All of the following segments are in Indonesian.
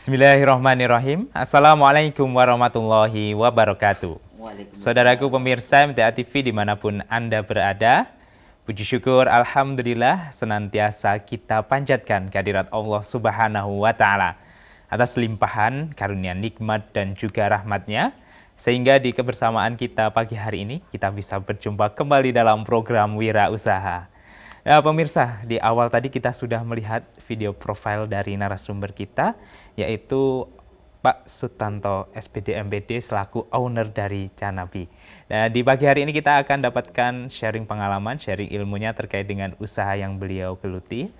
Bismillahirrahmanirrahim. Assalamualaikum warahmatullahi wabarakatuh. Saudaraku pemirsa MTA TV dimanapun Anda berada, puji syukur Alhamdulillah senantiasa kita panjatkan kehadirat Allah Subhanahu wa Ta'ala atas limpahan karunia nikmat dan juga rahmatnya, sehingga di kebersamaan kita pagi hari ini kita bisa berjumpa kembali dalam program Wira Usaha. Ya, pemirsa, di awal tadi kita sudah melihat video profil dari narasumber kita, yaitu Pak Sutanto, SPD MPD, selaku owner dari Canabi. Nah, di pagi hari ini kita akan dapatkan sharing pengalaman, sharing ilmunya terkait dengan usaha yang beliau geluti.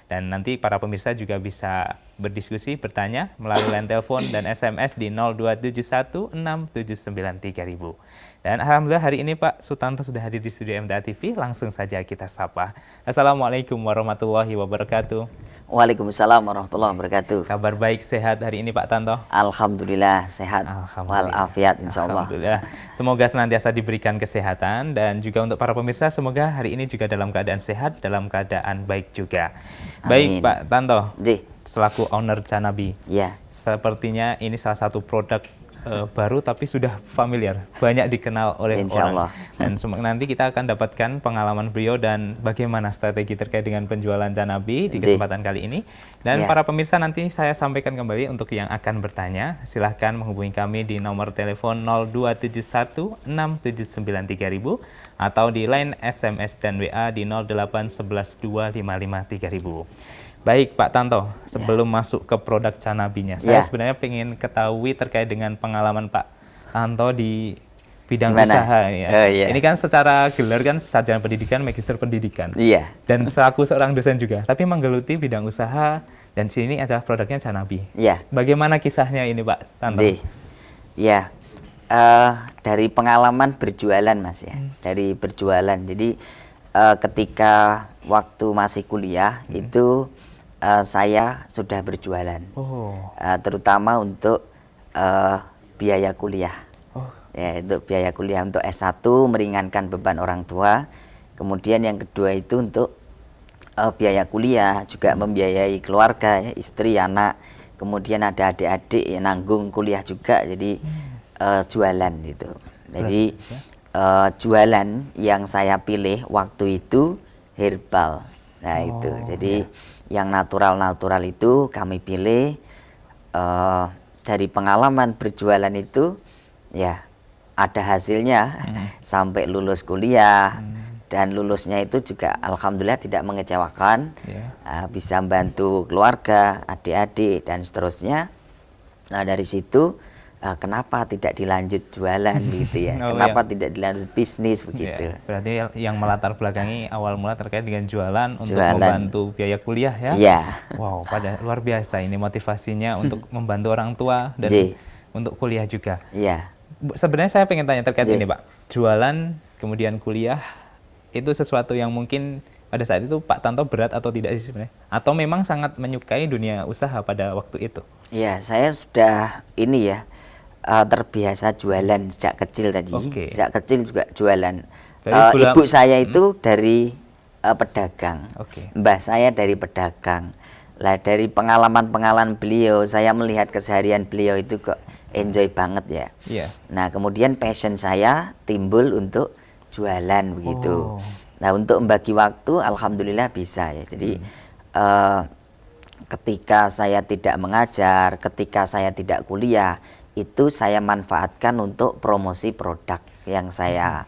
Dan nanti para pemirsa juga bisa berdiskusi, bertanya melalui line telepon dan SMS di 02716793000. Dan alhamdulillah hari ini Pak Sutanto sudah hadir di studio MTA TV. Langsung saja kita sapa. Assalamualaikum warahmatullahi wabarakatuh. Waalaikumsalam warahmatullahi wabarakatuh. Kabar baik, sehat hari ini Pak Tanto? Alhamdulillah sehat walafiat insyaallah. Alhamdulillah. Semoga senantiasa diberikan kesehatan, dan juga untuk para pemirsa semoga hari ini juga dalam keadaan sehat, dalam keadaan baik juga. Baik Pak Tanto, selaku owner Canabi. Ya. Sepertinya ini salah satu produk baru tapi sudah familiar, banyak dikenal oleh orang. Dan nanti kita akan dapatkan pengalaman beliau dan bagaimana strategi terkait dengan penjualan Canabi di kesempatan kali ini. Dan para pemirsa nanti saya sampaikan kembali untuk yang akan bertanya, silahkan menghubungi kami di nomor telepon 02716793000 atau di line SMS dan WA di 08112553000. Baik Pak Tanto, sebelum masuk ke produk Canabinya, saya sebenarnya ingin ketahui terkait dengan pengalaman Pak Tanto di bidang usaha. Ini kan secara gelar kan sarjana pendidikan, magister pendidikan, dan selaku seorang dosen juga, tapi menggeluti bidang usaha, dan sini adalah produknya Canabi. Bagaimana kisahnya ini Pak Tanto? Dari pengalaman berjualan Mas ya, dari berjualan. Jadi ketika waktu masih kuliah itu saya sudah berjualan, terutama untuk biaya kuliah. Ya, untuk biaya kuliah untuk S1, meringankan beban orang tua. Kemudian yang kedua itu untuk biaya kuliah, juga membiayai keluarga, ya, istri, anak. Kemudian ada adik-adik yang nanggung kuliah juga, jadi jualan gitu. Jadi jualan yang saya pilih waktu itu herbal. Nah itu, jadi yang natural-natural itu kami pilih. Dari pengalaman berjualan itu ya ada hasilnya sampai lulus kuliah, dan lulusnya itu juga alhamdulillah tidak mengecewakan, bisa membantu keluarga, adik-adik dan seterusnya. Nah dari situ kenapa tidak dilanjut jualan gitu ya? Kenapa tidak dilanjut bisnis begitu? Berarti yang melatar belakangi awal mula terkait dengan jualan untuk membantu biaya kuliah ya? Wow, pada luar biasa ini motivasinya untuk membantu orang tua dan untuk kuliah juga. Sebenarnya saya pengen tanya terkait ini Pak, jualan kemudian kuliah itu sesuatu yang mungkin pada saat itu Pak Tanto berat atau tidak sih sebenarnya? Atau memang sangat menyukai dunia usaha pada waktu itu? Iya, saya sudah ini ya, terbiasa jualan sejak kecil tadi. Sejak kecil juga jualan. Ibu saya itu dari pedagang, mbah saya dari pedagang. Lah dari pengalaman-pengalaman beliau, saya melihat keseharian beliau itu kok enjoy banget ya. Nah kemudian passion saya timbul untuk jualan begitu. Nah untuk membagi waktu, alhamdulillah bisa ya. Jadi ketika saya tidak mengajar, ketika saya tidak kuliah, itu saya manfaatkan untuk promosi produk yang saya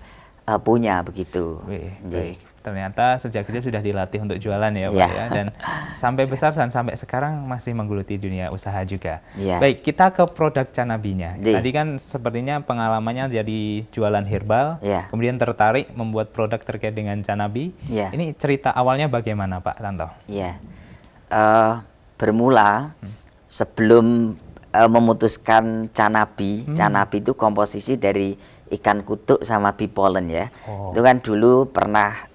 punya begitu. Baik. Ternyata sejak kecil sudah dilatih untuk jualan ya Pak ya, dan sampai besar dan sampai sekarang masih menggeluti dunia usaha juga. Baik, kita ke produk Canabinya. Tadi kan sepertinya pengalamannya jadi jualan herbal, kemudian tertarik membuat produk terkait dengan Canabi. Ini cerita awalnya bagaimana Pak Tanto? Bermula sebelum memutuskan Canabi. Canabi itu komposisi dari ikan kutuk sama bipolen ya. Itu kan dulu pernah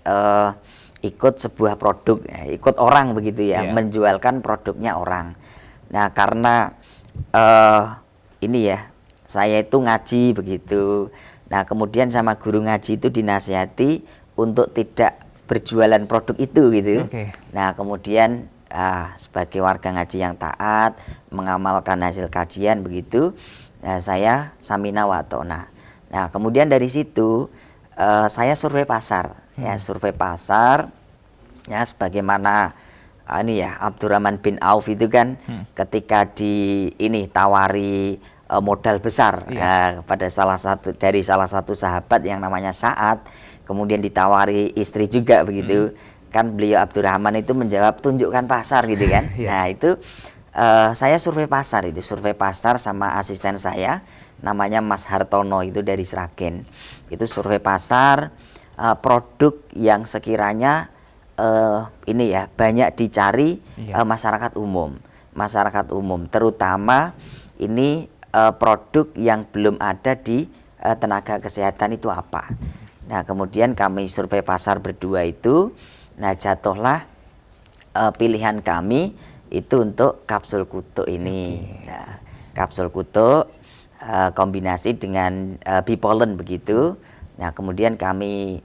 ikut sebuah produk, ikut orang begitu ya, menjualkan produknya orang. Nah karena ini ya, saya itu ngaji begitu. Nah kemudian sama guru ngaji itu dinasihati untuk tidak berjualan produk itu gitu. Nah kemudian sebagai warga ngaji yang taat, mengamalkan hasil kajian begitu, saya samina wa ta'na. Nah, kemudian dari situ saya survei pasar, ya survei pasar, ya sebagaimana ini ya Abdurrahman bin Auf itu kan ketika tawari modal besar pada salah satu sahabat yang namanya Sa'ad, kemudian ditawari istri juga begitu, kan beliau Abdurrahman itu menjawab tunjukkan pasar gitu kan. Nah itu saya survei pasar sama asisten saya namanya Mas Hartono itu dari Sragen. Itu survei pasar produk yang sekiranya banyak dicari masyarakat umum, terutama ini produk yang belum ada di tenaga kesehatan itu apa. Nah kemudian kami survei pasar berdua itu, nah jatuhlah pilihan kami itu untuk kapsul kutuk ini. Nah, kapsul kutuk kombinasi dengan bipolen begitu. Nah kemudian kami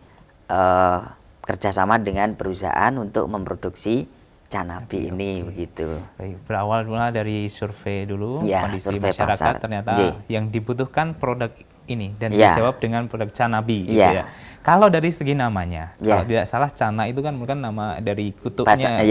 kerjasama dengan perusahaan untuk memproduksi Canabi ini begitu. Baik, berawal mula dari survei dulu kondisi survei masyarakat pasar. Ternyata yang dibutuhkan produk ini dan dijawab dengan produk Canabi gitu ya. Kalau dari segi namanya, kalau tidak salah Cana itu kan bukan nama dari kutuknya.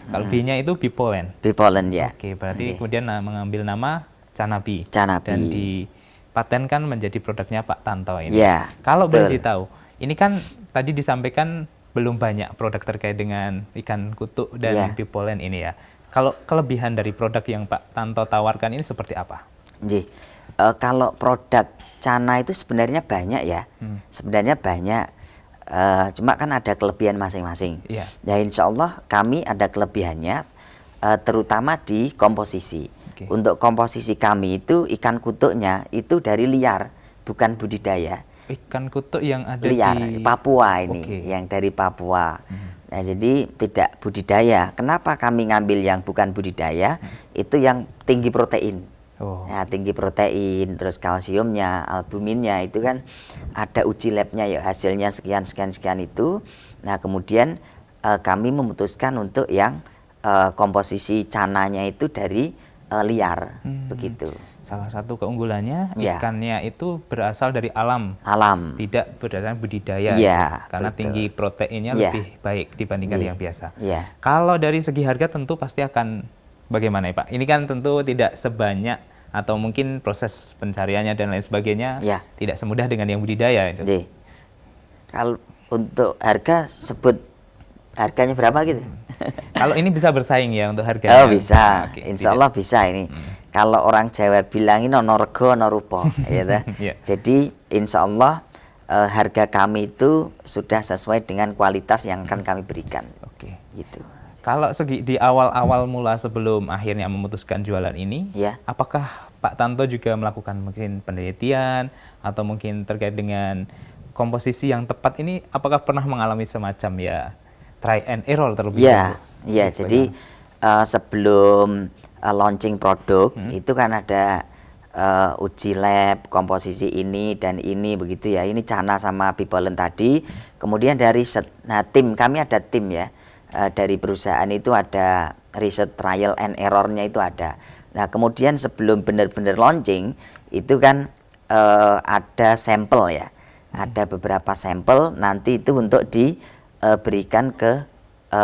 Kalau B-nya itu bipolen. Bipolen ya. Oke, berarti kemudian mengambil nama Canabi. Dan dipatenkan menjadi produknya Pak Tanto ini. Kalau boleh ditahu, ini kan tadi disampaikan belum banyak produk terkait dengan ikan kutuk dan bipolen ini ya. Kalau kelebihan dari produk yang Pak Tanto tawarkan ini seperti apa? Kalau produk Cana itu sebenarnya banyak ya, sebenarnya banyak, cuma kan ada kelebihan masing-masing. Ya insya Allah kami ada kelebihannya, terutama di komposisi. Untuk komposisi kami itu ikan kutuknya itu dari liar, bukan budidaya. Ikan kutuk yang ada liar di Papua ini, yang dari Papua. Nah jadi tidak budidaya. Kenapa kami ngambil yang bukan budidaya? Itu yang tinggi protein. Nah, tinggi protein, terus kalsiumnya, albuminnya itu kan ada uji labnya ya, hasilnya sekian itu. Nah kemudian kami memutuskan untuk yang komposisi cananya itu dari liar begitu. Salah satu keunggulannya ikannya itu berasal dari alam, tidak berdasarkan budidaya, karena tinggi proteinnya lebih baik dibandingkan yang biasa. Kalau dari segi harga tentu pasti akan bagaimana ya Pak? Ini kan tentu tidak sebanyak atau mungkin proses pencariannya dan lain sebagainya tidak semudah dengan yang budidaya itu. Kalau untuk harga sebut harganya berapa gitu? Kalau ini bisa bersaing ya untuk harganya? Oh bisa, insya Allah bisa ini. Kalau orang Jawa bilang ini ono rego ono rupa, gitu. Jadi insya Allah harga kami itu sudah sesuai dengan kualitas yang akan kami berikan. Gitu. Kalau segi di awal-awal mula sebelum akhirnya memutuskan jualan ini, apakah Pak Tanto juga melakukan mungkin penelitian atau mungkin terkait dengan komposisi yang tepat ini? Apakah pernah mengalami semacam try and error terlebih dahulu? Jadi sebelum launching produk itu kan ada uji lab komposisi ini dan ini begitu ya. Ini Cana sama bipolen tadi. Kemudian dari tim kami ada tim ya. Dari perusahaan itu ada riset trial and error-nya itu ada. Nah kemudian sebelum benar-benar launching itu kan ada sampel ya, ada beberapa sampel nanti itu untuk diberikan ke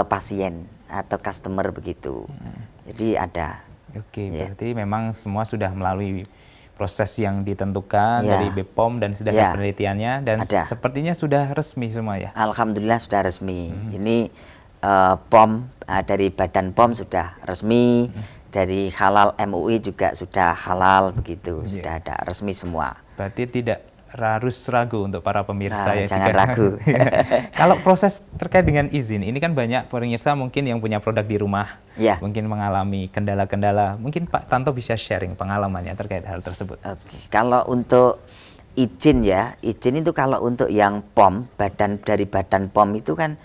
pasien atau customer begitu. Jadi ada. Berarti memang semua sudah melalui proses yang ditentukan dari BPOM dan sudah ada penelitiannya dan sepertinya sudah resmi semua ya. Alhamdulillah sudah resmi. Ini POM dari Badan POM sudah resmi, dari Halal MUI juga sudah halal begitu, sudah ada resmi semua. Berarti tidak harus ragu untuk para pemirsa ya. Jangan ragu. Kalau proses terkait dengan izin, ini kan banyak pemirsa mungkin yang punya produk di rumah, mungkin mengalami kendala-kendala. Mungkin Pak Tanto bisa sharing pengalamannya terkait hal tersebut. Kalau untuk izin izin itu kalau untuk yang POM, dari Badan POM itu kan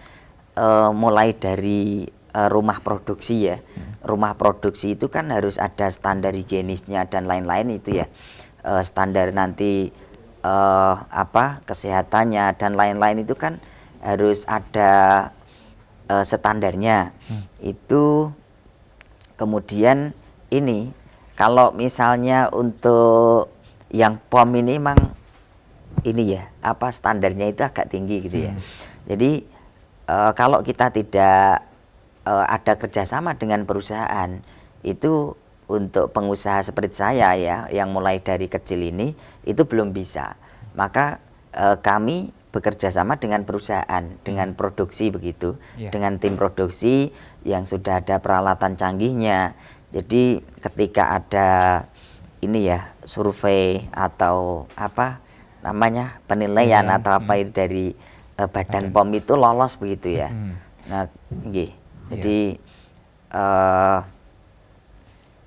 mulai dari rumah produksi ya. Rumah produksi itu kan harus ada standar higienisnya dan lain-lain itu ya. Standar nanti kesehatannya dan lain-lain itu kan harus ada standarnya. Itu Kemudian ini kalau misalnya untuk yang POM ini memang ini ya apa standarnya itu agak tinggi gitu ya. Jadi kalau kita tidak ada kerjasama dengan perusahaan itu untuk pengusaha seperti saya ya yang mulai dari kecil ini itu belum bisa. Maka kami bekerja sama dengan perusahaan, dengan produksi begitu, dengan tim produksi yang sudah ada peralatan canggihnya. Jadi ketika ada ini ya survei atau apa namanya penilaian atau apa itu dari badan POM itu lolos begitu ya. Nah, nggih. Jadi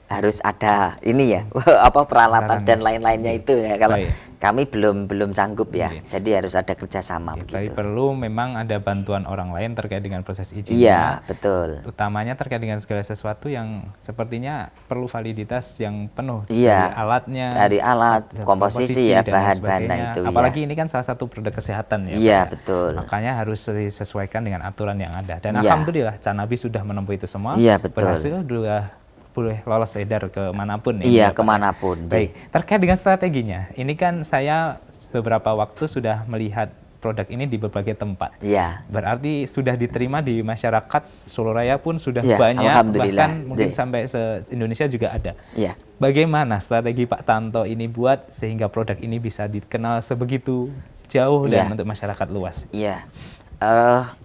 harus ada ini ya apa peralatan dan lain-lainnya itu ya. Kalau kami belum sanggup ya. Jadi harus ada kerjasama begitu. Perlu memang ada bantuan orang lain terkait dengan proses izin. Iya, betul. Utamanya terkait dengan segala sesuatu yang sepertinya perlu validitas yang penuh dari alatnya, dari alat, komposisi ya, bahan-bahan itu. Apalagi ini kan salah satu produk kesehatan ya. Iya, betul. Makanya harus disesuaikan dengan aturan yang ada. Dan alhamdulillah Canabi sudah menempuh itu semua. Iya, betul. Berhasil juga boleh lolos edar kemanapun ya. Iya, kemanapun. Baik, terkait dengan strateginya, ini kan saya beberapa waktu sudah melihat produk ini di berbagai tempat. Iya. Berarti sudah diterima di masyarakat Solo Raya pun sudah banyak, bahkan mungkin sampai se-Indonesia juga ada. Iya. Bagaimana strategi Pak Tanto ini buat sehingga produk ini bisa dikenal sebegitu jauh dan untuk masyarakat luas? Iya.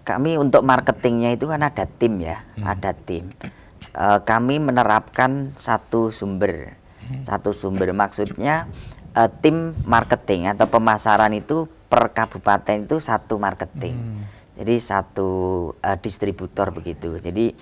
Kami untuk marketingnya itu kan ada tim ya, ada tim. Kami menerapkan satu sumber maksudnya tim marketing atau pemasaran itu per kabupaten itu satu marketing, jadi satu distributor begitu. Jadi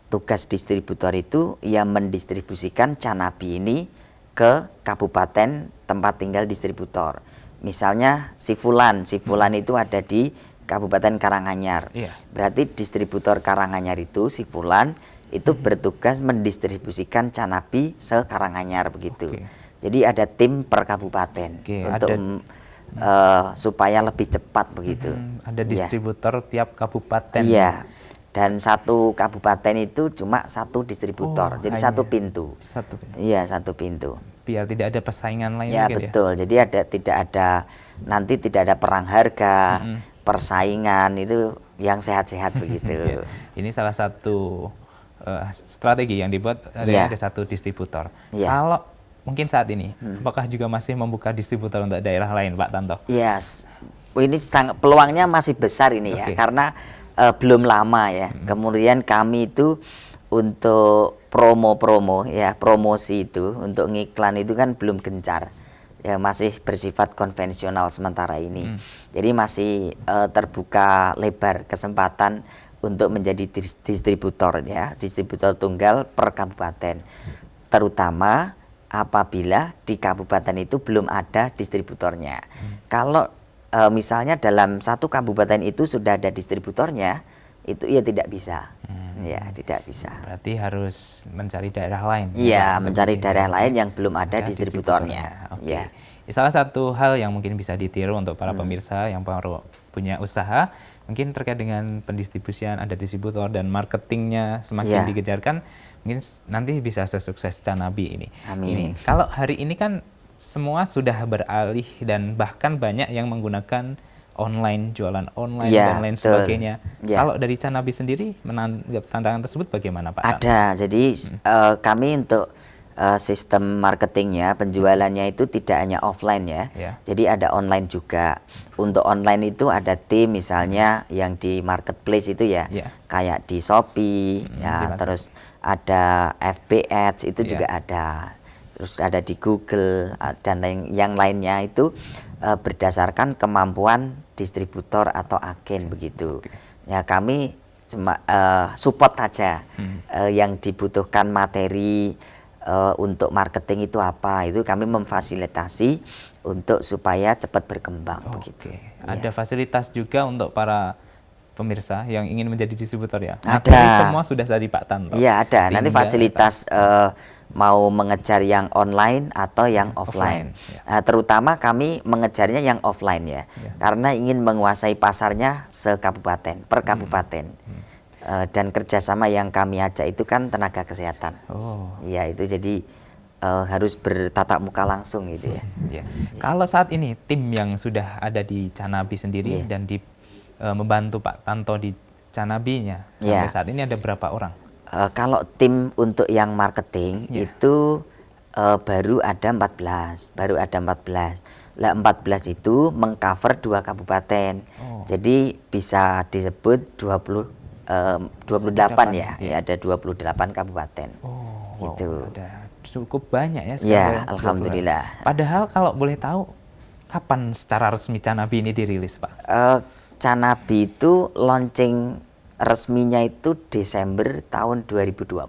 tugas distributor itu yang mendistribusikan Canabi ini ke kabupaten tempat tinggal distributor. Misalnya si Fulan itu ada di Kabupaten Karanganyar. Berarti distributor Karanganyar itu si Fulan itu bertugas mendistribusikan Canabi se Karanganyar begitu. Jadi ada tim per kabupaten untuk supaya lebih cepat begitu. Ada distributor tiap kabupaten. Iya. Dan satu kabupaten itu cuma satu distributor. Jadi satu pintu. Iya, satu pintu. Biar tidak ada persaingan lain. Ya, betul. Jadi tidak ada perang harga. Persaingan itu yang sehat-sehat begitu. Ini salah satu strategi yang dibuat ada satu distributor. Kalau mungkin saat ini, apakah juga masih membuka distributor untuk daerah lain, Pak Tanto? Yes, ini peluangnya masih besar ini ya, karena belum lama ya. Kemudian kami itu untuk promo-promo ya, promosi itu untuk ngiklan itu kan belum gencar. Ya masih bersifat konvensional sementara ini. Jadi masih terbuka lebar kesempatan untuk menjadi distributor ya, distributor tunggal per kabupaten. Terutama apabila di kabupaten itu belum ada distributornya. Kalau misalnya dalam satu kabupaten itu sudah ada distributornya, itu ya tidak bisa. Ya, tidak bisa. Berarti harus mencari daerah lain. Iya, mencari daerah lain yang belum ada distributornya. Ya. Salah satu hal yang mungkin bisa ditiru untuk para pemirsa yang baru punya usaha, mungkin terkait dengan pendistribusian, ada distributor dan marketingnya semakin dikejarkan, mungkin nanti bisa sesukses Canabi ini. Amin. Kalau hari ini kan semua sudah beralih dan bahkan banyak yang menggunakan online, jualan online dan lain sebagainya. Kalau dari Canabi sendiri menanggap tantangan tersebut bagaimana, Pak? Ada. Jadi kami untuk sistem marketingnya, penjualannya itu tidak hanya offline ya. Jadi ada online juga. Untuk online itu ada tim misalnya yang di marketplace itu ya, kayak di Shopee ya, terus ada FB Ads itu juga ada. Terus ada di Google dan yang lainnya itu berdasarkan kemampuan distributor atau agen begitu. Ya kami cuma support saja yang dibutuhkan materi untuk marketing itu apa, itu kami memfasilitasi untuk supaya cepat berkembang begitu. Ada fasilitas juga untuk para pemirsa yang ingin menjadi distributor ya? Ada. Semua sudah dari Pak Tanto? Iya ada, nanti fasilitas mau mengejar yang online atau yang offline. Terutama kami mengejarnya yang offline ya, karena ingin menguasai pasarnya sekabupaten, per kabupaten. Dan kerjasama yang kami ajak itu kan tenaga kesehatan. Ya itu jadi harus bertatap muka langsung gitu ya. Ya. Kalau saat ini tim yang sudah ada di Canabi sendiri dan membantu Pak Tanto di Canabinya sampai saat ini ada berapa orang? Kalau tim untuk yang marketing itu baru ada 14. Lah 14 itu mengcover 2 kabupaten. Jadi bisa disebut 28 ya. Ada 28 kabupaten. Gitu. Ada cukup banyak ya sekarang. Ya, alhamdulillah. Padahal kalau boleh tahu kapan secara resmi Canabi ini dirilis, Pak? Canabi itu launching resminya itu Desember tahun 2020.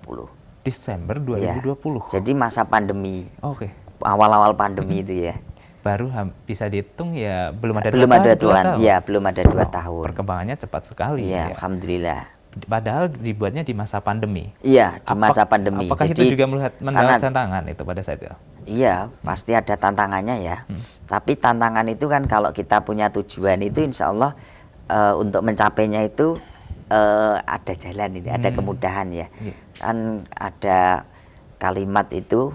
Desember 2020. Ya, jadi masa pandemi. Oke. Awal-awal pandemi itu ya. Baru bisa dihitung ya belum ada 2 tahun. Ya, belum ada 2 tahun. Perkembangannya cepat sekali. Ya, alhamdulillah. Padahal dibuatnya di masa pandemi. Iya, di masa pandemi. Apakah jadi, itu juga mendapat tantangan itu pada saat itu? Iya, pasti ada tantangannya ya. Tapi tantangan itu kan kalau kita punya tujuan itu insya Allah untuk mencapainya itu ada jalan itu, ada kemudahan ya. Kan ada kalimat itu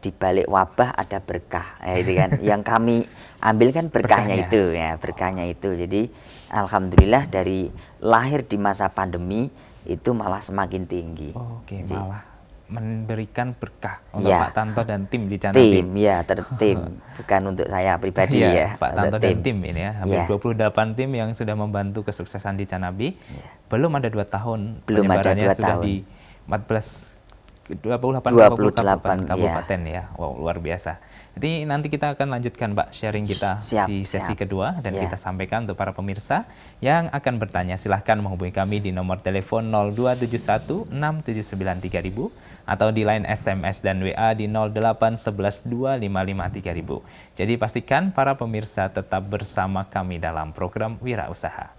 di balik wabah ada berkah, itu kan. Yang kami ambil kan berkahnya itu ya, berkahnya itu. Jadi alhamdulillah dari lahir di masa pandemi itu malah semakin tinggi. Oke, malah memberikan berkah untuk Pak Tanto dan tim di Canabi. Tim, bukan untuk saya pribadi ya. Pak Tanto dan tim ini ya, hampir 28 tim yang sudah membantu kesuksesan di Canabi. Belum ada 2 tahun, penyebarannya sudah di 28 kabupaten ya. Wow, luar biasa. Jadi nanti kita akan lanjutkan Pak sharing kita di sesi kedua dan kita sampaikan untuk para pemirsa yang akan bertanya. Silahkan menghubungi kami di nomor telepon 0271 679 3000 atau di line SMS dan WA di 0811 255 3000. Jadi pastikan para pemirsa tetap bersama kami dalam program Wira Usaha.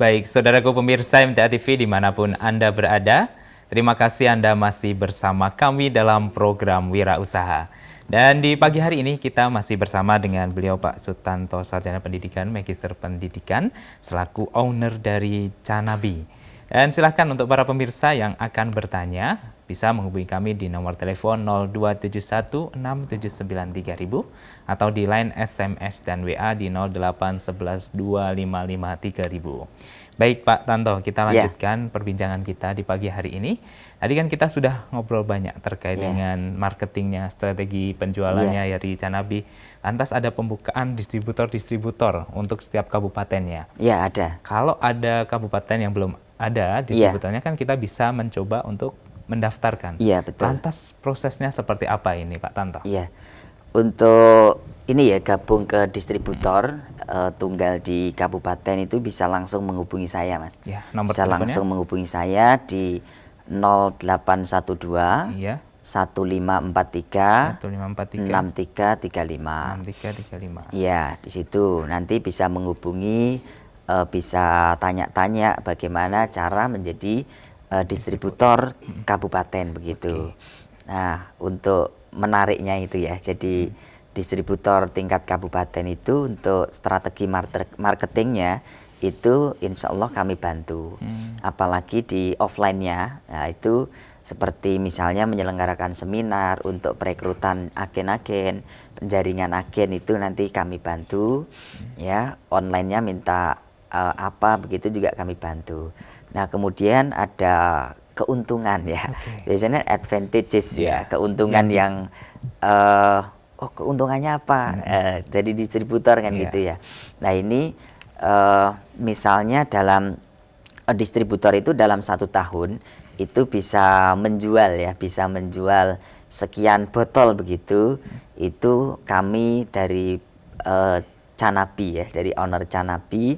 Baik, saudaraku pemirsa MTA TV dimanapun Anda berada, terima kasih Anda masih bersama kami dalam program Wira Usaha. Dan di pagi hari ini kita masih bersama dengan beliau Pak Sutanto, Sarjana Pendidikan, Magister Pendidikan, selaku owner dari Canabi. Dan silahkan untuk para pemirsa yang akan bertanya, bisa menghubungi kami di nomor telepon 0271 679 3000 atau di line SMS dan WA di 0811 255 3000. Baik Pak Tanto, kita lanjutkan perbincangan kita di pagi hari ini. Tadi kan kita sudah ngobrol banyak terkait dengan marketingnya, strategi penjualannya ya di Canabi. Lantas ada pembukaan distributor-distributor untuk setiap kabupatennya. Ya, ada. Kalau ada kabupaten yang belum ada distributornya kan kita bisa mencoba untuk mendaftarkan. Iya, betul. Lantas prosesnya seperti apa ini Pak Tanto? Iya. Untuk ini ya gabung ke distributor tunggal di kabupaten itu bisa langsung menghubungi saya, Mas. Ya, nomor bisa teleponnya? langsung menghubungi saya di 0812 1543 6335. Iya, di situ nanti bisa menghubungi, bisa tanya-tanya bagaimana cara menjadi distributor kabupaten begitu. Nah, untuk menariknya itu ya, jadi distributor tingkat kabupaten itu untuk strategi marketingnya itu insya Allah kami bantu. Apalagi di offline-nya, nah itu seperti misalnya menyelenggarakan seminar untuk perekrutan agen-agen, penjaringan agen itu nanti kami bantu. Ya, online-nya minta apa begitu juga kami bantu. Nah, kemudian ada keuntungan ya. Biasanya advantages ya, keuntungan yang keuntungannya apa? Jadi distributor kan gitu ya. Nah, ini misalnya dalam distributor itu dalam 1 tahun itu bisa menjual ya, bisa menjual sekian botol begitu. Itu kami dari Canabi ya, dari owner Canabi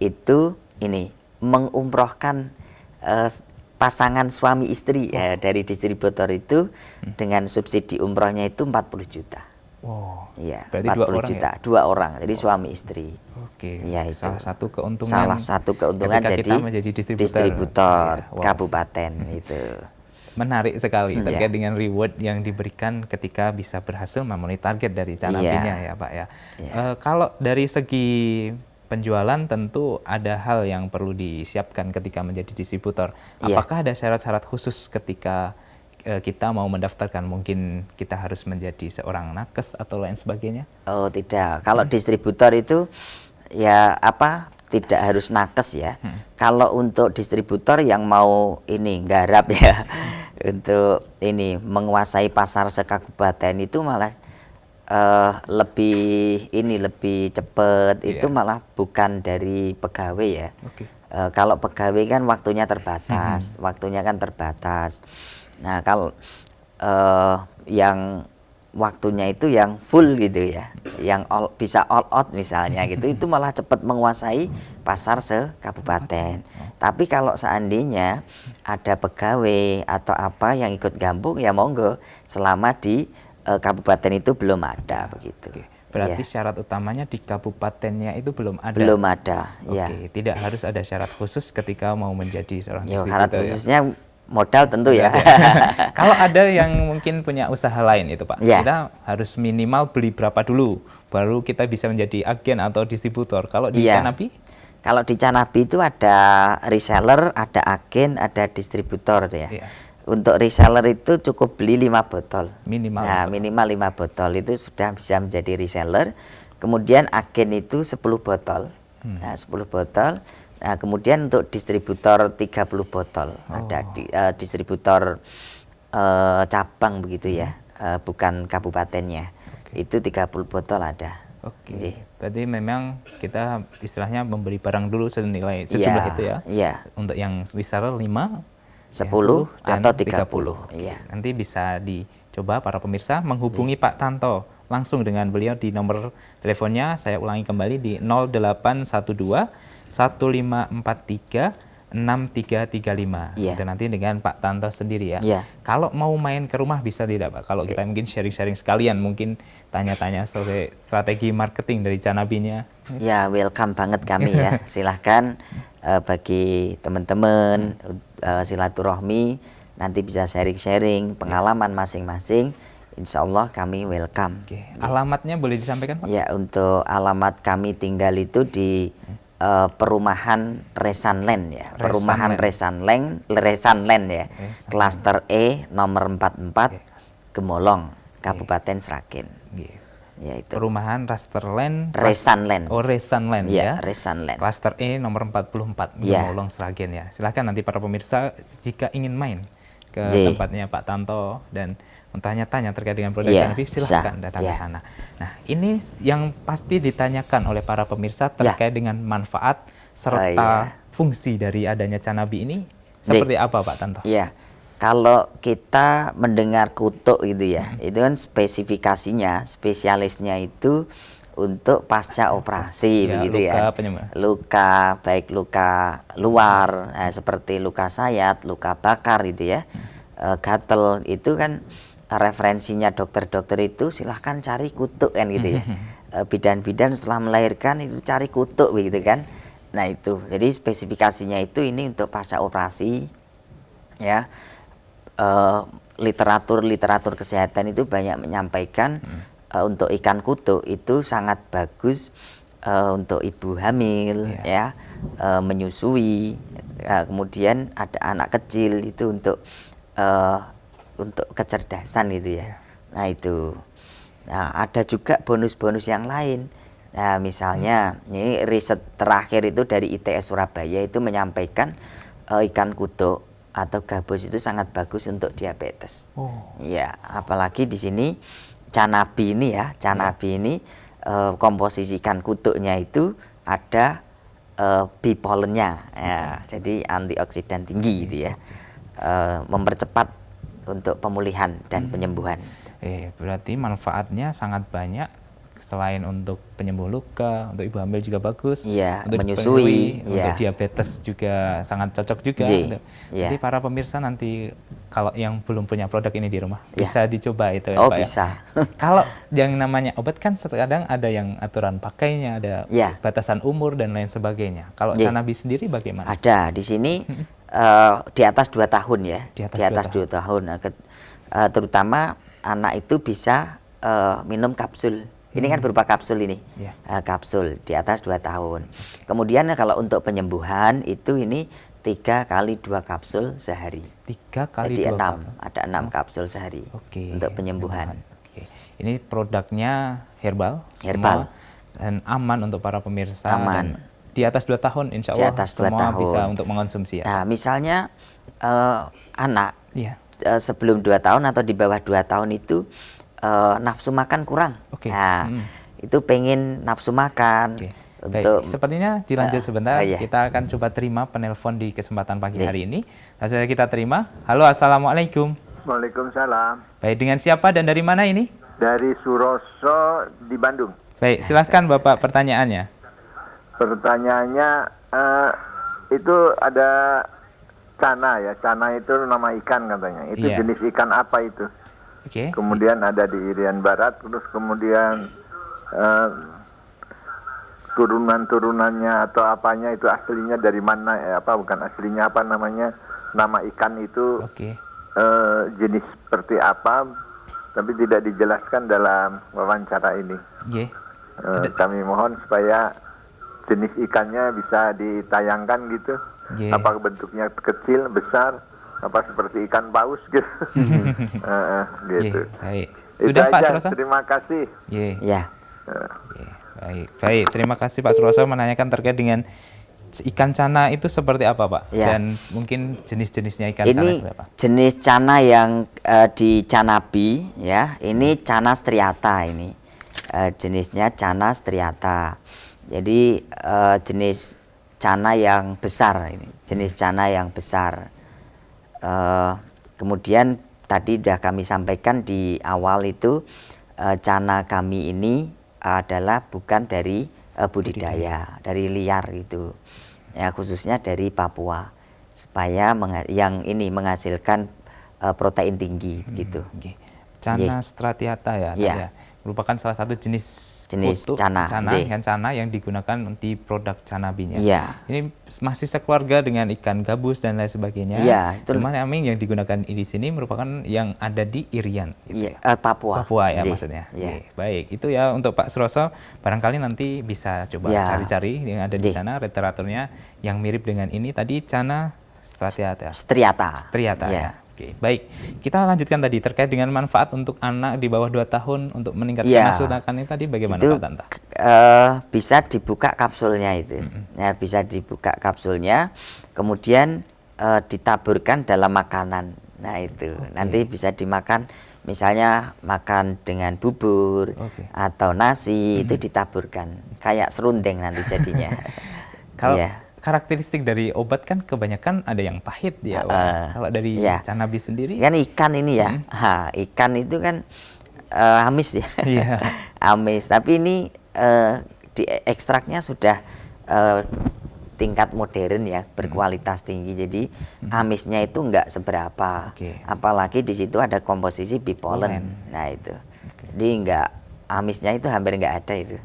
itu ini mengumrohkan pasangan suami istri ya, dari distributor itu dengan subsidi umrohnya itu 40 juta. Wow. Iya, Berarti 40 juta, ya? 2 orang, jadi suami istri. Oke. Ya, itu Salah satu keuntungan. Salah satu keuntungan ketika jadi kita menjadi distributor Ya, wow. kabupaten itu. Menarik sekali terkait Ya. dengan reward yang diberikan ketika bisa berhasil memenuhi target dari Canabinya ya Pak ya. Kalau dari segi penjualan tentu ada hal yang perlu disiapkan ketika menjadi distributor. Apakah ada syarat-syarat khusus ketika kita mau mendaftarkan? Mungkin kita harus menjadi seorang nakes atau lain sebagainya? Oh tidak, kalau distributor itu ya tidak harus nakes ya. Kalau untuk distributor yang mau ini nggarap ya untuk ini menguasai pasar sekabupaten itu malah lebih cepat. Itu malah bukan dari pegawai ya. Kalau pegawai kan waktunya terbatas, Nah kalau yang waktunya itu yang full gitu ya, yang bisa all out misalnya gitu, itu malah cepat menguasai pasar sekabupaten. Tapi kalau seandainya ada pegawai atau apa yang ikut gabung ya monggo, selama di kabupaten itu belum ada begitu. Berarti syarat utamanya di kabupatennya itu belum ada. Belum ada, ya. Tidak harus ada syarat khusus ketika mau menjadi seorang distributor. Syarat khususnya modal tentu ya. Kalau ada yang mungkin punya usaha lain itu Pak, kita harus minimal beli berapa dulu, baru kita bisa menjadi agen atau distributor. Kalau di Canabi? Kalau di Canabi itu ada reseller, ada agen, ada distributor ya. Untuk reseller itu cukup beli 5 botol. Minimal. Nah, minimal 5 botol itu sudah bisa menjadi reseller. Kemudian agen itu 10 botol. Nah, 10 botol. Nah, kemudian untuk distributor 30 botol. Ada distributor cabang begitu ya, bukan kabupatennya. Itu 30 botol ada. Berarti memang kita istilahnya memberi barang dulu senilai sejumlah itu ya. Untuk yang reseller 5, 10 dan atau 30. Nanti bisa dicoba para pemirsa menghubungi Pak Tanto langsung dengan beliau di nomor teleponnya. Saya ulangi kembali di 0812 1543 6335. Itu nanti dengan Pak Tanto sendiri ya. Kalau mau main ke rumah bisa tidak Pak? Kalau kita mungkin sharing-sharing sekalian, mungkin tanya-tanya soal strategi marketing dari Canabinya. Ya, welcome banget kami ya. Silahkan bagi teman-teman silaturahmi, nanti bisa sharing-sharing pengalaman masing-masing. Insya Allah kami welcome. Alamatnya boleh disampaikan Pak? Ya, untuk alamat kami tinggal itu di perumahan Resanland ya. Perumahan Resanland ya. Klaster E nomor 44 Gemolong, Kabupaten Sragen. Ya, itu. Perumahan Resanland. Oh, Resanland ya. Resanland. Klaster E nomor 44 Gemolong Sragen ya. Silahkan nanti para pemirsa jika ingin main ke tempatnya Pak Tanto dan tanya-tanya terkait dengan produk Canabi, silahkan datang ke sana. Nah, ini yang pasti ditanyakan oleh para pemirsa terkait dengan manfaat serta fungsi dari adanya Canabi ini seperti apa Pak Tanto? Iya, kalau kita mendengar kutuk gitu ya, itu kan spesifikasinya, spesialisnya itu untuk pasca operasi begitu ya. Luka, baik luka luar, seperti luka sayat, luka bakar gitu ya, gatel, itu kan referensinya dokter-dokter itu silahkan cari kutuk kan gitu ya. Bidan-bidan setelah melahirkan itu cari kutuk begitu kan. Nah itu, jadi spesifikasinya itu ini untuk pasca operasi ya. Literatur kesehatan itu banyak menyampaikan untuk ikan kutuk itu sangat bagus untuk ibu hamil ya, menyusui, kemudian ada anak kecil itu untuk kecerdasan itu ya. Nah itu. Nah, ada juga bonus-bonus yang lain. Nah, misalnya ini riset terakhir itu dari ITS Surabaya itu menyampaikan ikan kutuk atau gabus itu sangat bagus untuk diabetes. Ya, apalagi di sini Canabi ini ya, Canabi ini komposisi ikan kutuknya itu ada bipolennya. Ya, jadi antioksidan tinggi gitu ya. Mempercepat untuk pemulihan dan penyembuhan. Berarti manfaatnya sangat banyak selain untuk penyembuh luka, untuk ibu hamil juga bagus, Iya, untuk menyusui, untuk iya. diabetes juga sangat cocok juga. Iya. Jadi para pemirsa nanti kalau yang belum punya produk ini di rumah Iya. bisa dicoba itu ya Oh, Pak bisa. ya. Kalau yang namanya obat kan kadang ada yang aturan pakainya, ada Iya. batasan umur dan lain sebagainya. Kalau Iya. Canabi sendiri bagaimana? Ada di sini di atas 2 tahun ya. Di atas Di atas 2 tahun. Nah, terutama anak itu bisa minum kapsul. Ini kan berupa kapsul ini. Iya. Kapsul di atas 2 tahun. Kemudian kalau untuk penyembuhan itu ini 3 kali 2 kapsul sehari. 3 kali Jadi 2 6, kapsul. ada 6 kapsul sehari. Oke. Untuk penyembuhan. Oke. Ini produknya herbal, Herbal. semua, dan aman untuk para pemirsa. Aman. Dan di atas 2 tahun insya Di Allah atas 2 semua tahun. bisa untuk mengonsumsi ya. Nah, misalnya anak Iya. sebelum 2 tahun atau di bawah 2 tahun itu nafsu makan kurang. Oke. Nah, itu pengen nafsu makan. Oke. Untuk Baik, sepertinya dilanjut sebentar. iya. Kita akan coba terima penelpon di kesempatan pagi hari ini. Langsung saja kita terima. Halo, assalamualaikum. Waalaikumsalam. Baik, dengan siapa dan dari mana ini? Dari Suroso di Bandung. Baik, silahkan Bapak pertanyaannya. Pertanyaannya itu ada cana ya. Cana itu nama ikan katanya. Itu Iya. jenis ikan apa itu? Oke. Kemudian ada di Irian Barat. Terus kemudian turunan-turunannya atau apanya itu aslinya dari mana? Bukan aslinya apa namanya? Nama ikan itu Oke. jenis seperti apa? Tapi tidak dijelaskan dalam wawancara ini. Ye. Kami mohon supaya jenis ikannya bisa ditayangkan gitu. Yeah. Apakah bentuknya kecil, besar, apa seperti ikan paus gitu. Gitu. Ye. Baik. Itu Sudah Pak aja. Suroso? Terima kasih. Ye. ya. Ye. Baik. Baik, terima kasih Pak Suroso menanyakan terkait dengan ikan cana itu seperti apa Pak? Ya. Dan mungkin jenis-jenisnya ikan cana Ini seperti apa? jenis cana yang di Canabi ya. Ini cana striata ini. Jenisnya cana striata. Jadi jenis cana yang besar ini. Jenis cana yang besar. Kemudian tadi sudah kami sampaikan di awal itu cana kami ini adalah bukan dari budidaya, dari liar itu. Ya, khususnya dari Papua. Supaya yang ini menghasilkan protein tinggi gitu. Oke. Cana stratiata ya, Iya. tadi ya. Merupakan salah satu jenis kutu, cana, cana yang digunakan di produk Canabinya. Iya. Ini masih sekeluarga dengan ikan gabus dan lain sebagainya. Iya, itu. Cuman yang digunakan di sini merupakan yang ada di Irian. Gitu Iya, ya. Papua. Papua ya Iya. maksudnya. Iya. Oke, baik, itu ya untuk Pak Suroso. Barangkali nanti bisa coba Iya. cari-cari yang ada di Iya. sana literaturnya yang mirip dengan ini tadi cana stratiata. Striata. Striata Iya. ya. Oke, baik. Kita lanjutkan tadi terkait dengan manfaat untuk anak di bawah 2 tahun untuk meningkatkan Iya. nafsu makan ini tadi bagaimana Itu Pak Tanta? bisa dibuka kapsulnya itu. Ya, bisa dibuka kapsulnya, kemudian ditaburkan dalam makanan. Nah, itu. Nanti bisa dimakan misalnya makan dengan bubur atau nasi itu ditaburkan. Kayak serundeng nanti jadinya. Kalau Iya. karakteristik dari obat kan kebanyakan ada yang pahit ya. Kalau dari iya. Canabi sendiri Kan ikan ini ya. Ikan itu kan amis ya. Iya. Amis, tapi ini di ekstraknya sudah tingkat modern ya, berkualitas tinggi. Jadi amisnya itu enggak seberapa. Oke. Apalagi di situ ada komposisi bipolen. Nah, itu. Jadi enggak, amisnya itu hampir enggak ada itu.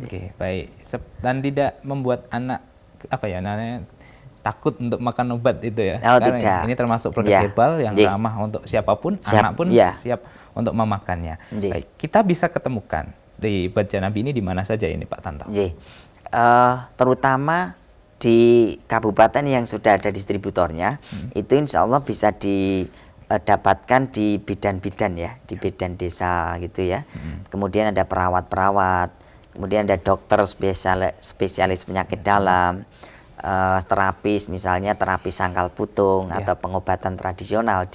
Oke, baik. Dan tidak membuat anak namanya takut untuk makan obat itu ya. Oh, Karena tidak. ini termasuk produk Iya. herbal yang Iya. ramah untuk siapapun, Siap, anak pun iya. siap untuk memakannya. Iya. Baik, kita bisa ketemukan di obat Canabi ini di mana saja ini Pak Tanto? Terutama di kabupaten yang sudah ada distributornya, itu insya Allah bisa didapatkan di bidan-bidan ya, di bidan desa gitu ya. Kemudian ada perawat-perawat, kemudian ada dokter spesialis penyakit dalam, terapis misalnya terapi sangkal putung atau pengobatan tradisional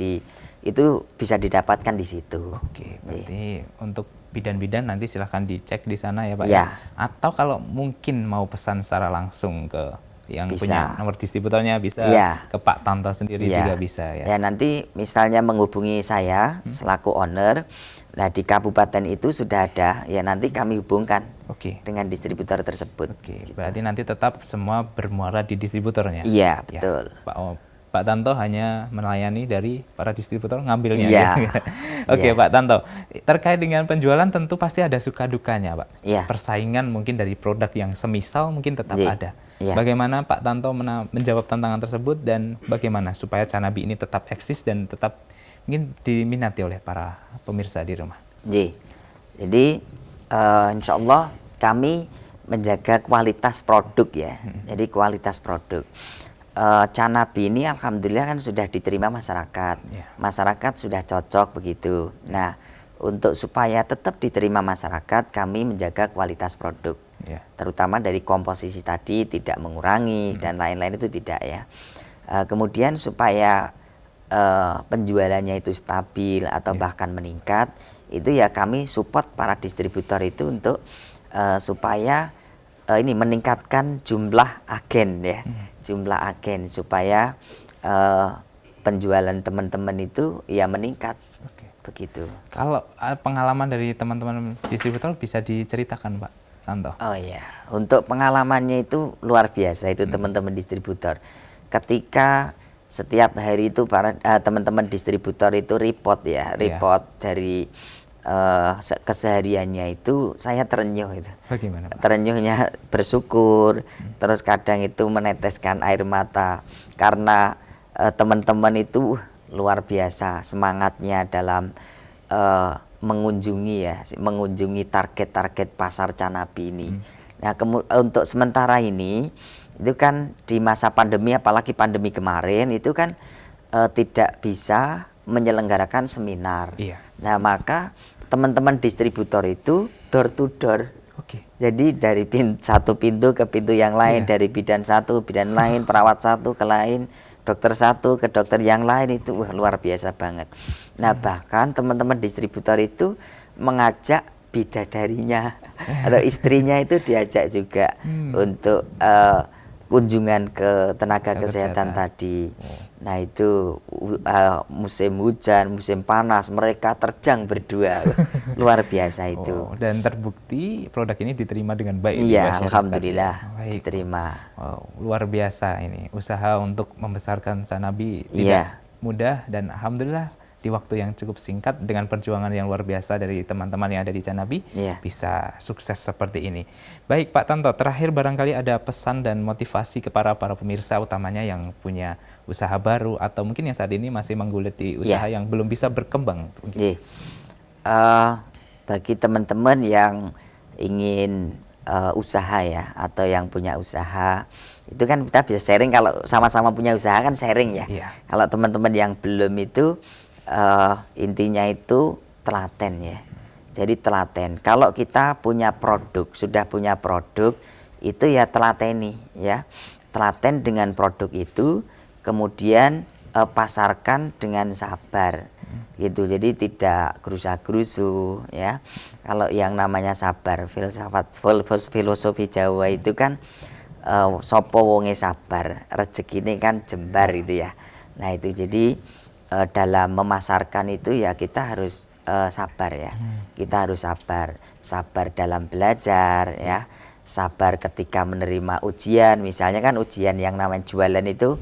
itu bisa didapatkan di situ. Oke, berarti untuk bidan-bidan nanti silahkan dicek di sana ya Pak Ya. ya. Atau kalau mungkin mau pesan secara langsung ke yang bisa. punya nomor distributornya bisa, Iya. ke Pak Tanto sendiri Iya. juga bisa ya. Ya nanti misalnya menghubungi saya selaku owner, nah di kabupaten itu sudah ada, ya nanti kami hubungkan Oke. dengan distributor tersebut. Oke, gitu. berarti nanti tetap semua bermuara di distributornya. Iya, Ya, betul. Pak Tanto hanya melayani dari para distributor ngambilnya. Iya. Ya. Oke, Iya. Pak Tanto, terkait dengan penjualan tentu pasti ada suka dukanya, Pak. Iya. Persaingan mungkin dari produk yang semisal mungkin tetap Iya. ada. Iya. Bagaimana Pak Tanto menjawab tantangan tersebut dan bagaimana supaya Canabi ini tetap eksis dan tetap mungkin diminati oleh para pemirsa di rumah? Jadi insya Allah kami menjaga kualitas produk ya. Jadi kualitas produk. Canabi ini alhamdulillah kan sudah diterima masyarakat. Masyarakat sudah cocok begitu. Nah, untuk supaya tetap diterima masyarakat, kami menjaga kualitas produk. Terutama dari komposisi tadi tidak mengurangi dan lain-lain itu tidak ya. Kemudian supaya penjualannya itu stabil atau bahkan meningkat, itu ya kami support para distributor itu untuk supaya ini meningkatkan jumlah agen ya, jumlah agen supaya penjualan teman-teman itu ya meningkat. Begitu. Kalau pengalaman dari teman-teman distributor bisa diceritakan, Pak Tanto? Oh ya, untuk pengalamannya itu luar biasa itu teman-teman distributor. Ketika setiap hari itu para teman-teman distributor itu report ya, report dari kesehariannya itu saya terenyuh itu. Bagaimana, Pak? Terenyuhnya bersyukur, terus kadang itu meneteskan air mata karena teman-teman itu luar biasa semangatnya dalam mengunjungi target-target pasar Canabi ini. Nah, untuk sementara ini itu kan di masa pandemi, apalagi pandemi kemarin itu kan tidak bisa menyelenggarakan seminar. Nah, maka teman-teman distributor itu door to door. Jadi dari satu pintu ke pintu yang lain, dari bidan satu, bidan lain, perawat satu ke lain, dokter satu ke dokter yang lain, itu luar biasa banget. Nah, bahkan teman-teman distributor itu mengajak bidadarinya atau istrinya itu diajak juga untuk kunjungan ke tenaga kesehatan tadi. Nah, itu musim hujan, musim panas, mereka terjang berdua. Luar biasa itu. Dan terbukti produk ini diterima dengan baik. Iya, alhamdulillah diterima. Luar biasa ini. Usaha untuk membesarkan Canabi tidak mudah dan alhamdulillah di waktu yang cukup singkat dengan perjuangan yang luar biasa dari teman-teman yang ada di Canabi bisa sukses seperti ini. Baik Pak Tanto, terakhir barangkali ada pesan dan motivasi kepada para pemirsa utamanya yang punya usaha baru atau mungkin yang saat ini masih menggeluti usaha yang belum bisa berkembang. Bagi teman-teman yang ingin usaha ya atau yang punya usaha, itu kan kita bisa sharing. Kalau sama-sama punya usaha kan sharing ya. Kalau teman-teman yang belum itu intinya itu telaten ya. Jadi telaten. Kalau kita punya produk, sudah punya produk, itu ya telateni ya. Telaten dengan produk itu, kemudian pasarkan dengan sabar. Gitu. Jadi tidak gerusa-gerusu ya. Kalau yang namanya sabar, filosofi Jawa itu kan sopo wonge sabar, rezekine kan jembar itu ya. Nah, itu jadi dalam memasarkan itu ya kita harus sabar ya. Kita harus sabar dalam belajar ya, sabar ketika menerima ujian. Misalnya kan ujian yang namanya jualan itu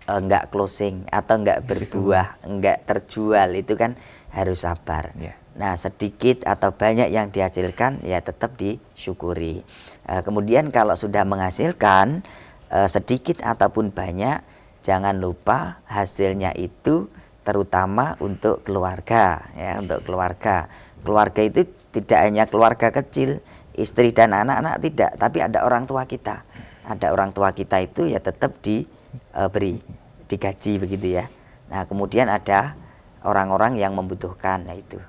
enggak closing atau enggak berbuah, enggak terjual, itu kan harus sabar. Nah, sedikit atau banyak yang dihasilkan ya tetap disyukuri. Kemudian kalau sudah menghasilkan sedikit ataupun banyak, jangan lupa hasilnya itu terutama untuk keluarga ya, untuk keluarga. Keluarga itu tidak hanya keluarga kecil, istri dan anak-anak tidak, tapi ada orang tua kita. Ada orang tua kita itu ya tetap diberi, digaji begitu ya. Nah, kemudian ada orang-orang yang membutuhkan, nah itu.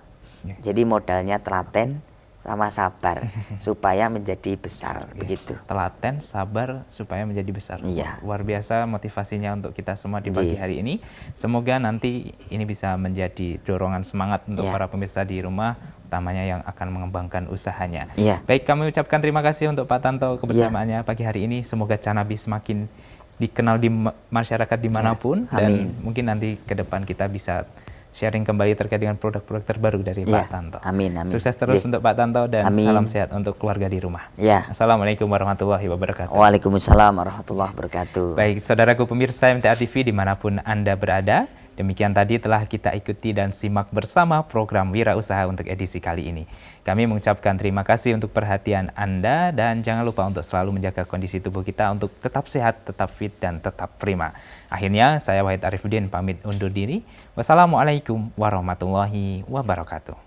Jadi modalnya telaten, sama sabar supaya menjadi besar begitu. Telaten, sabar supaya menjadi besar. Iya. Luar biasa motivasinya untuk kita semua di pagi hari ini. Semoga nanti ini bisa menjadi dorongan semangat untuk para pemirsa di rumah, utamanya yang akan mengembangkan usahanya. Iya. Baik, kami ucapkan terima kasih untuk Pak Tanto kebersamaannya pagi hari ini. Semoga Canabi semakin dikenal di masyarakat dimanapun, dan mungkin nanti ke depan kita bisa sharing kembali terkait dengan produk-produk terbaru dari Pak Tanto. Amin, amin. Sukses terus untuk Pak Tanto dan salam sehat untuk keluarga di rumah. Assalamualaikum warahmatullahi wabarakatuh. Waalaikumsalam warahmatullahi wabarakatuh. Baik, saudaraku pemirsa MTA TV dimanapun Anda berada, demikian tadi telah kita ikuti dan simak bersama program Wira Usaha untuk edisi kali ini. Kami mengucapkan terima kasih untuk perhatian Anda, dan jangan lupa untuk selalu menjaga kondisi tubuh kita untuk tetap sehat, tetap fit, dan tetap prima. Akhirnya, saya Wahid Arifuddin pamit undur diri. Wassalamualaikum warahmatullahi wabarakatuh.